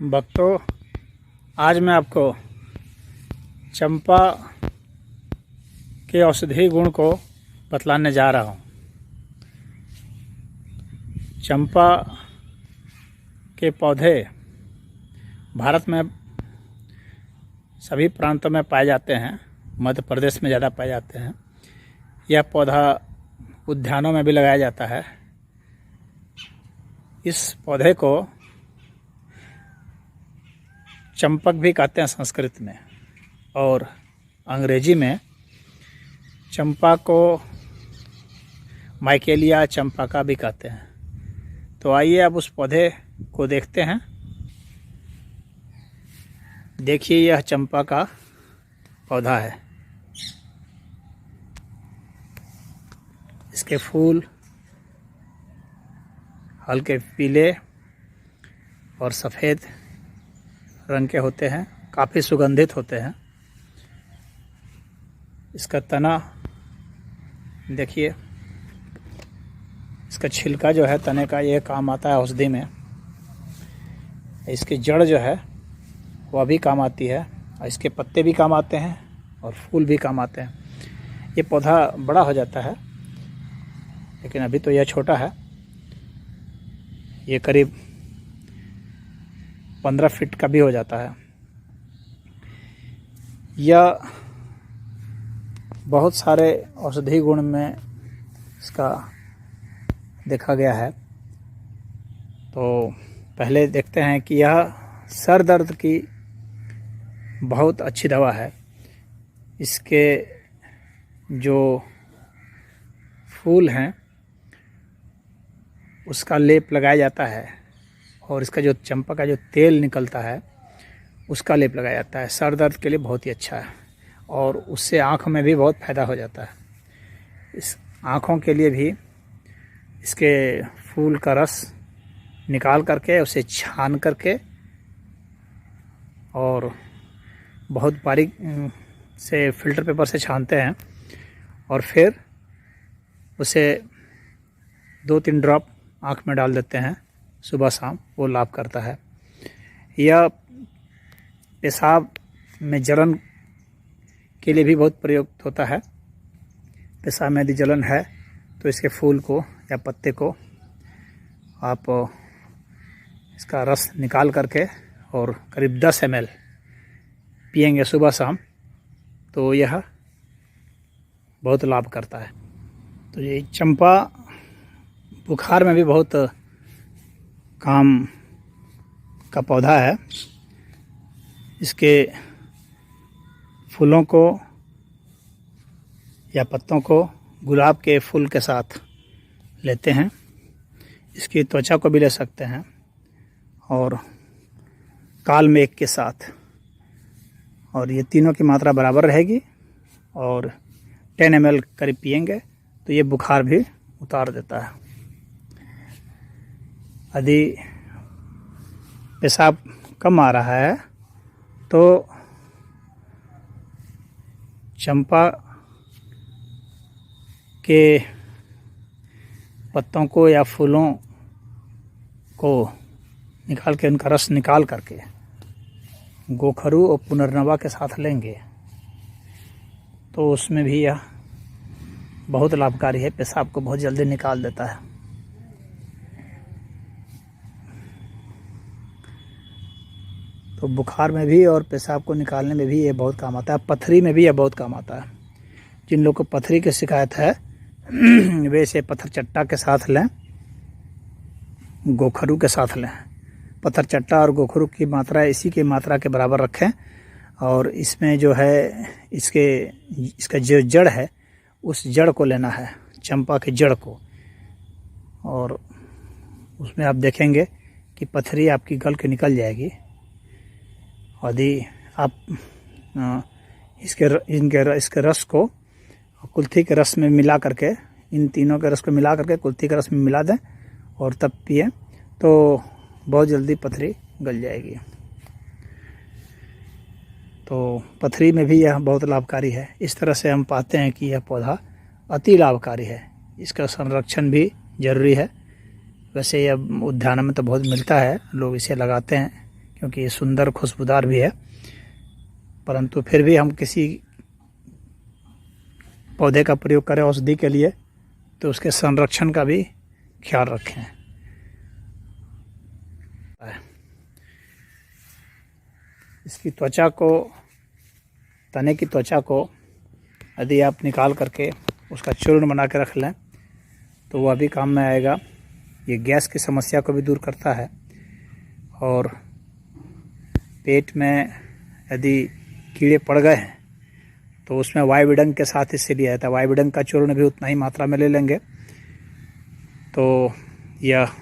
भक्तों, आज मैं आपको चंपा के औषधीय गुण को बतलाने जा रहा हूँ। चंपा के पौधे भारत में सभी प्रांतों में पाए जाते हैं। मध्य प्रदेश में ज़्यादा पाए जाते हैं। यह पौधा उद्यानों में भी लगाया जाता है। इस पौधे को चंपक भी कहते हैं संस्कृत में, और अंग्रेजी में चंपा को माइकेलिया चंपका भी कहते हैं। तो आइए अब उस पौधे को देखते हैं। देखिए, यह चंपा का पौधा है। इसके फूल हल्के पीले और सफ़ेद रंग के होते हैं, काफ़ी सुगंधित होते हैं। इसका तना देखिए, इसका छिलका जो है तने का, ये काम आता है औषधि में। इसकी जड़ जो है वह भी काम आती है, और इसके पत्ते भी काम आते हैं और फूल भी काम आते हैं। ये पौधा बड़ा हो जाता है, लेकिन अभी तो यह छोटा है। ये करीब 15 फीट का भी हो जाता है। यह बहुत सारे औषधीय गुण में इसका देखा गया है। तो पहले देखते हैं कि यह सर दर्द की बहुत अच्छी दवा है। इसके जो फूल हैं उसका लेप लगाया जाता है, और इसका जो चंपा का जो तेल निकलता है उसका लेप लगाया जाता है। सर दर्द के लिए बहुत ही अच्छा है, और उससे आँख में भी बहुत फ़ायदा हो जाता है। इस आँखों के लिए भी इसके फूल का रस निकाल करके उसे छान करके और बहुत बारीक से फ़िल्टर पेपर से छानते हैं, और फिर उसे 2-3 ड्रॉप आँख में डाल देते हैं सुबह शाम। वो लाभ करता है। यह पेशाब में जलन के लिए भी बहुत प्रयुक्त होता है। पेशाब में यदि जलन है तो इसके फूल को या पत्ते को आप इसका रस निकाल करके और करीब 10 ml पिएंगे सुबह शाम, तो यह बहुत लाभ करता है। तो ये चंपा बुखार में भी बहुत काम का पौधा है। इसके फूलों को या पत्तों को गुलाब के फूल के साथ लेते हैं। इसकी त्वचा को भी ले सकते हैं, और काल मेघ के साथ, और ये तीनों की मात्रा बराबर रहेगी, और 10 ml करीब पिएंगे तो ये बुखार भी उतार देता है। यदि पेशाब कम आ रहा है तो चंपा के पत्तों को या फूलों को निकाल के, उनका रस निकाल करके गोखरू और पुनर्नवा के साथ लेंगे तो उसमें भी यह बहुत लाभकारी है। पेशाब को बहुत जल्दी निकाल देता है। तो बुखार में भी और पेशाब को निकालने में भी ये बहुत काम आता है। पथरी में भी यह बहुत काम आता है। जिन लोगों को पथरी की शिकायत है वे इसे पत्थर चट्टा के साथ लें, गोखरू के साथ लें। पत्थर चट्टा और गोखरू की मात्रा इसी की मात्रा के बराबर रखें, और इसमें जो है इसका जो जड़ है उस जड़ को लेना है, चंपा की जड़ को, और उसमें आप देखेंगे कि पथरी आपकी गल के निकल जाएगी। यदि आप इसके रस को कुल्थी के रस में मिला करके, इन तीनों के रस को मिला करके कुल्थी के रस में मिला दें और तब पिए तो बहुत जल्दी पथरी गल जाएगी। तो पथरी में भी यह बहुत लाभकारी है। इस तरह से हम पाते हैं कि यह पौधा अति लाभकारी है। इसका संरक्षण भी ज़रूरी है। वैसे यह उद्यान में तो बहुत मिलता है, लोग इसे लगाते हैं क्योंकि ये सुंदर खुशबूदार भी है, परंतु फिर भी हम किसी पौधे का प्रयोग करें औषधि के लिए तो उसके संरक्षण का भी ख्याल रखें। इसकी त्वचा को, तने की त्वचा को यदि आप निकाल करके उसका चूर्ण बना के रख लें तो वह भी काम में आएगा। ये गैस की समस्या को भी दूर करता है, और पेट में यदि कीड़े पड़ गए हैं तो उसमें वाइविडंग के साथ इससे लिया जाता है। वाइविडंग का चूर्ण भी उतना ही मात्रा में ले लेंगे तो यह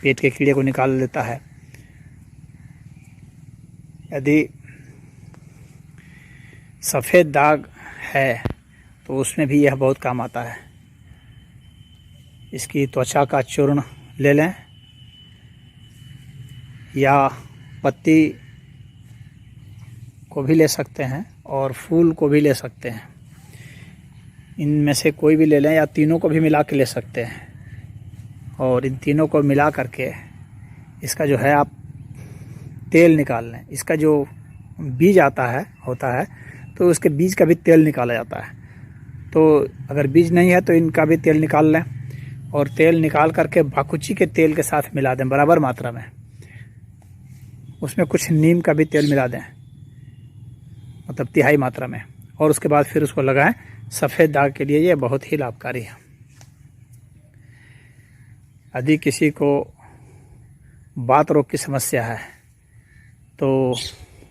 पेट के कीड़े को निकाल लेता है। यदि सफ़ेद दाग है तो उसमें भी यह बहुत काम आता है। इसकी त्वचा का चूर्ण ले लें या पत्ती को भी ले सकते हैं और फूल को भी ले सकते हैं। इनमें से कोई भी ले लें या तीनों को भी मिला के ले सकते हैं, और इन तीनों को मिला करके इसका जो है आप तेल निकाल लें। इसका जो बीज होता है तो उसके बीज का भी तेल निकाला जाता है। तो अगर बीज नहीं है तो इनका भी तेल निकाल लें, और तेल निकाल करके बाकुची के तेल के साथ मिला दें बराबर मात्रा में। उसमें कुछ नीम का भी तेल मिला दें, मतलब तिहाई मात्रा में, और उसके बाद फिर उसको लगाएं। सफ़ेद दाग के लिए ये बहुत ही लाभकारी है। यदि किसी को बात रोग की समस्या है तो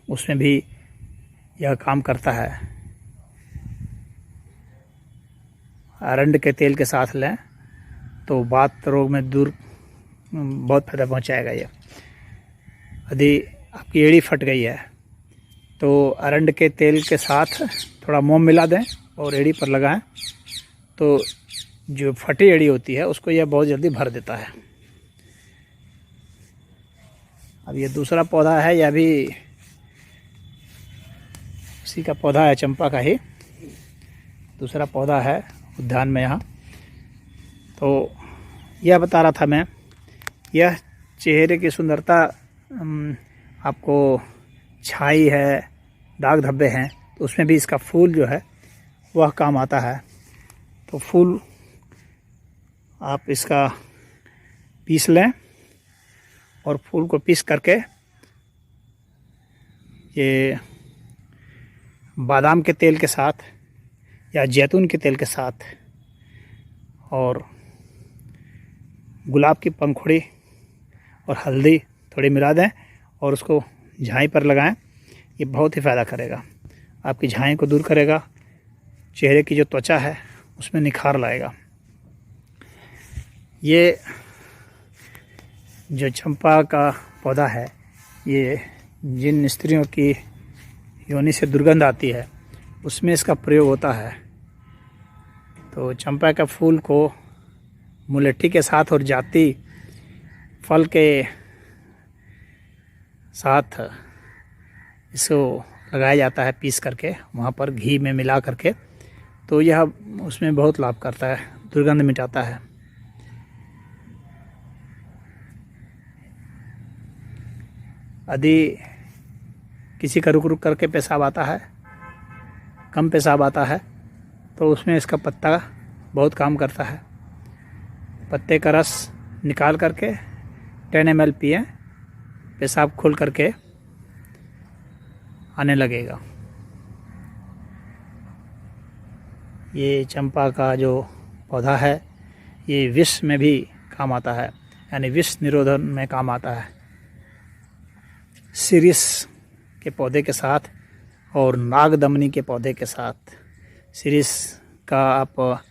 उसमें भी यह काम करता है। अरंड के तेल के साथ लें तो बात रोग में बहुत फायदा पहुंचाएगा ये। यदि आपकी एड़ी फट गई है तो अरंड के तेल के साथ थोड़ा मोम मिला दें और एड़ी पर लगाएं तो जो फटी एड़ी होती है उसको यह बहुत जल्दी भर देता है। अब ये दूसरा पौधा है, यह भी उसी का पौधा है, चंपा का ही दूसरा पौधा है उद्यान में यहाँ। तो यह बता रहा था मैं, यह चेहरे की सुंदरता, आपको छाई है, दाग धब्बे हैं तो उसमें भी इसका फूल जो है वह काम आता है। तो फूल आप इसका पीस लें, और फूल को पीस करके ये बादाम के तेल के साथ या जैतून के तेल के साथ और गुलाब की पंखुड़ी और हल्दी थोड़ी मिला दें और उसको झाई पर लगाएं। ये बहुत ही फ़ायदा करेगा, आपकी झाई को दूर करेगा, चेहरे की जो त्वचा है उसमें निखार लाएगा। ये जो चंपा का पौधा है, ये जिन स्त्रियों की योनि से दुर्गंध आती है उसमें इसका प्रयोग होता है। तो चंपा का फूल को मुलट्ठी के साथ और जाती फल के साथ इसको लगाया जाता है पीस करके, वहाँ पर घी में मिला करके, तो यह उसमें बहुत लाभ करता है, दुर्गंध मिटाता है। यदि किसी का रुक रुक करके पेशाब आता है, कम पेशाब आता है, तो उसमें इसका पत्ता बहुत काम करता है। पत्ते का रस निकाल करके 10 ml पिएं, पेशाब खुल करके आने लगेगा। ये चंपा का जो पौधा है ये विष में भी काम आता है, यानी विष निरोधन में काम आता है। सिरिस के पौधे के साथ और नागदमनी के पौधे के साथ, सिरिस का आप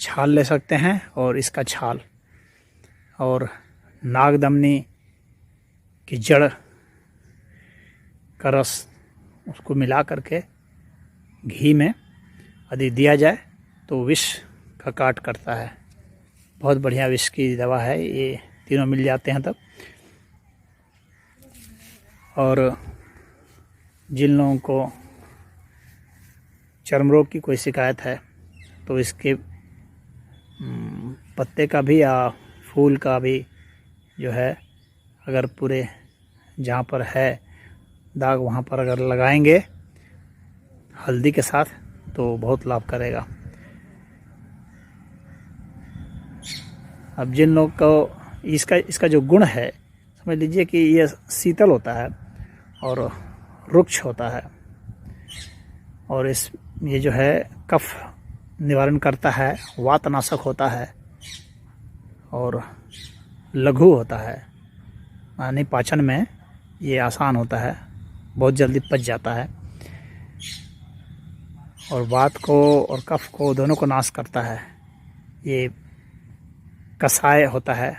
छाल ले सकते हैं और इसका छाल, और नागदमनी की जड़ का रस उसको मिला करके घी में यदि दिया जाए तो विष का काट करता है। बहुत बढ़िया विष की दवा है, ये तीनों मिल जाते हैं तब। और जिन लोगों को चर्म रोग की कोई शिकायत है तो इसके पत्ते का भी या फूल का भी जो है, अगर पूरे जहाँ पर है दाग वहाँ पर अगर लगाएंगे हल्दी के साथ तो बहुत लाभ करेगा। अब जिन लोग को इसका जो गुण है, समझ लीजिए कि ये शीतल होता है और रुक्ष होता है, और ये जो है कफ निवारण करता है, वातनाशक होता है और लघु होता है, यानी पाचन में ये आसान होता है, बहुत जल्दी पच जाता है और वात को और कफ को दोनों को नाश करता है। ये कसाय होता है,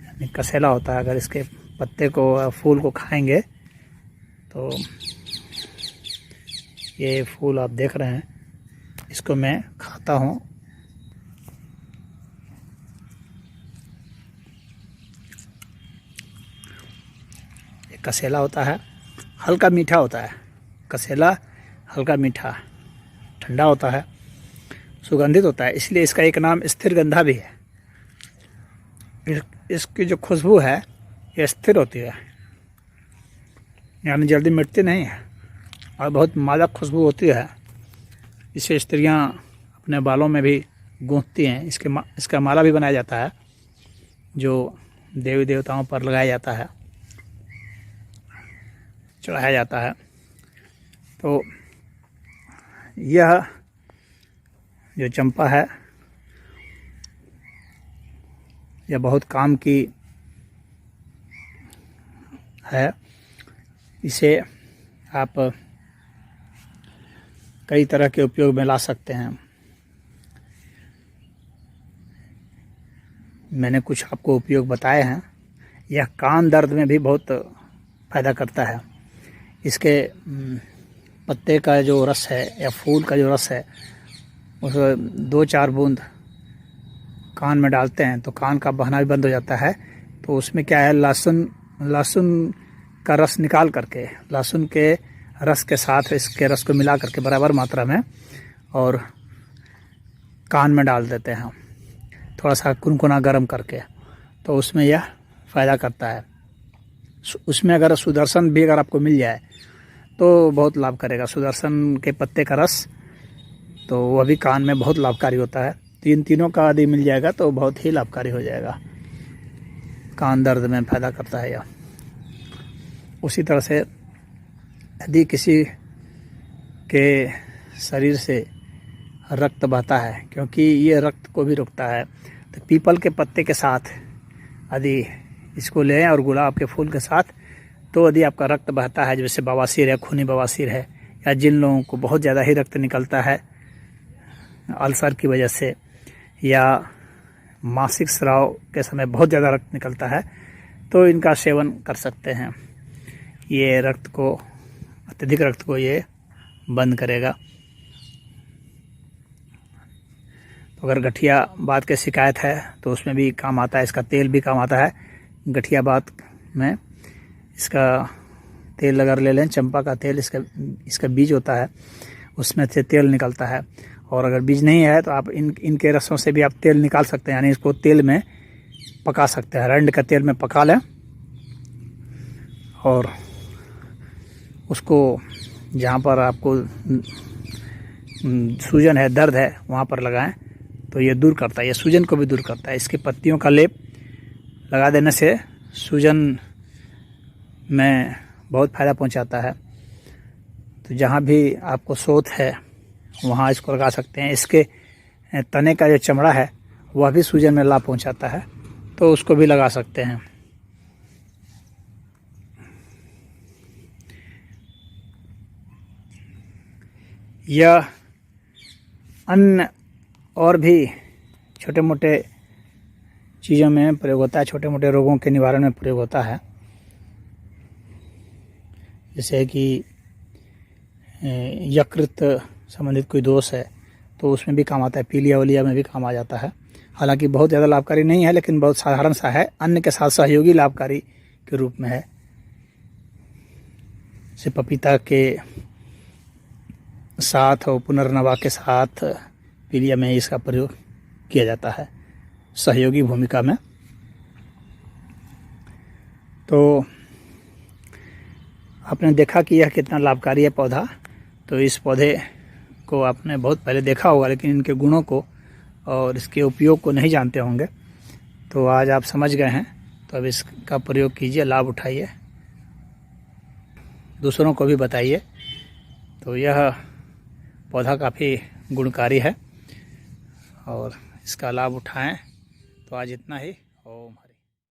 यानी कसेला होता है। अगर इसके पत्ते को फूल को खाएंगे तो ये फूल आप देख रहे हैं, इसको मैं खाता हूँ। ये कसेला होता है, हल्का मीठा होता है। कसेला हल्का मीठा, ठंडा होता है, सुगंधित होता है, इसलिए इसका एक नाम स्थिर गंधा भी है। इसकी जो खुशबू है ये स्थिर होती है, यानी जल्दी मिटती नहीं है और बहुत मादक खुशबू होती है। इसे स्त्रियां अपने बालों में भी गूंथती हैं। इसका माला भी बनाया जाता है जो देवी देवताओं पर लगाया जाता है, चढ़ाया जाता है। तो यह जो चंपा है यह बहुत काम की है। इसे आप कई तरह के उपयोग में ला सकते हैं। मैंने कुछ आपको उपयोग बताए हैं। यह कान दर्द में भी बहुत फ़ायदा करता है। इसके पत्ते का जो रस है या फूल का जो रस है उसको 2-4 बूंद कान में डालते हैं तो कान का बहना भी बंद हो जाता है। तो उसमें क्या है, लहसुन का रस निकाल करके, लहसुन के रस के साथ इसके रस को मिला करके बराबर मात्रा में और कान में डाल देते हैं, थोड़ा सा कुनकुना गर्म करके, तो उसमें यह फ़ायदा करता है। उसमें अगर सुदर्शन भी अगर आपको मिल जाए तो बहुत लाभ करेगा। सुदर्शन के पत्ते का रस तो वह भी कान में बहुत लाभकारी होता है। तीनों का यदि मिल जाएगा तो बहुत ही लाभकारी हो जाएगा। कान दर्द में फ़ायदा करता है यह। उसी तरह से यदि किसी के शरीर से रक्त बहता है, क्योंकि ये रक्त को भी रोकता है, तो पीपल के पत्ते के साथ यदि इसको लें और गुलाब के फूल के साथ, तो यदि आपका रक्त बहता है, जैसे बवासीर है, खूनी बवासीर है, या जिन लोगों को बहुत ज़्यादा ही रक्त निकलता है अल्सर की वजह से, या मासिक स्राव के समय बहुत ज़्यादा रक्त निकलता है, तो इनका सेवन कर सकते हैं। ये रक्त को, अत्यधिक रक्त को ये बंद करेगा। तो अगर गठिया बात की शिकायत है तो उसमें भी काम आता है। इसका तेल भी काम आता है। गठिया बात में इसका तेल अगर ले लें, चंपा का तेल, इसका बीज होता है, उसमें से तेल निकलता है। और अगर बीज नहीं है तो आप इनके रसों से भी आप तेल निकाल सकते हैं, यानी इसको तेल में पका सकते हैं। रंड का तेल में पका लें और उसको जहाँ पर आपको सूजन है, दर्द है, वहाँ पर लगाएं तो ये दूर करता है। ये सूजन को भी दूर करता है। इसकी पत्तियों का लेप लगा देने से सूजन में बहुत फ़ायदा पहुँचाता है। तो जहाँ भी आपको शोथ है वहाँ इसको लगा सकते हैं। इसके तने का जो चमड़ा है वह भी सूजन में लाभ पहुँचाता है, तो उसको भी लगा सकते हैं। यह अन्य और भी छोटे मोटे चीज़ों में प्रयोग होता है, छोटे मोटे रोगों के निवारण में प्रयोग होता है। जैसे कि यकृत संबंधित कोई दोष है तो उसमें भी काम आता है। पीलिया वलिया में भी काम आ जाता है। हालांकि बहुत ज़्यादा लाभकारी नहीं है, लेकिन बहुत साधारण सा है, अन्न के साथ सहयोगी लाभकारी के रूप में है। जैसे पपीता के साथ और पुनर्नवा के साथ पीलिया में इसका प्रयोग किया जाता है सहयोगी भूमिका में। तो आपने देखा कि यह कितना लाभकारी है पौधा। तो इस पौधे को आपने बहुत पहले देखा होगा, लेकिन इनके गुणों को और इसके उपयोग को नहीं जानते होंगे। तो आज आप समझ गए हैं, तो अब इसका प्रयोग कीजिए, लाभ उठाइए, दूसरों को भी बताइए। तो यह पौधा काफ़ी गुणकारी है और इसका लाभ उठाएं। तो आज इतना ही। ओम।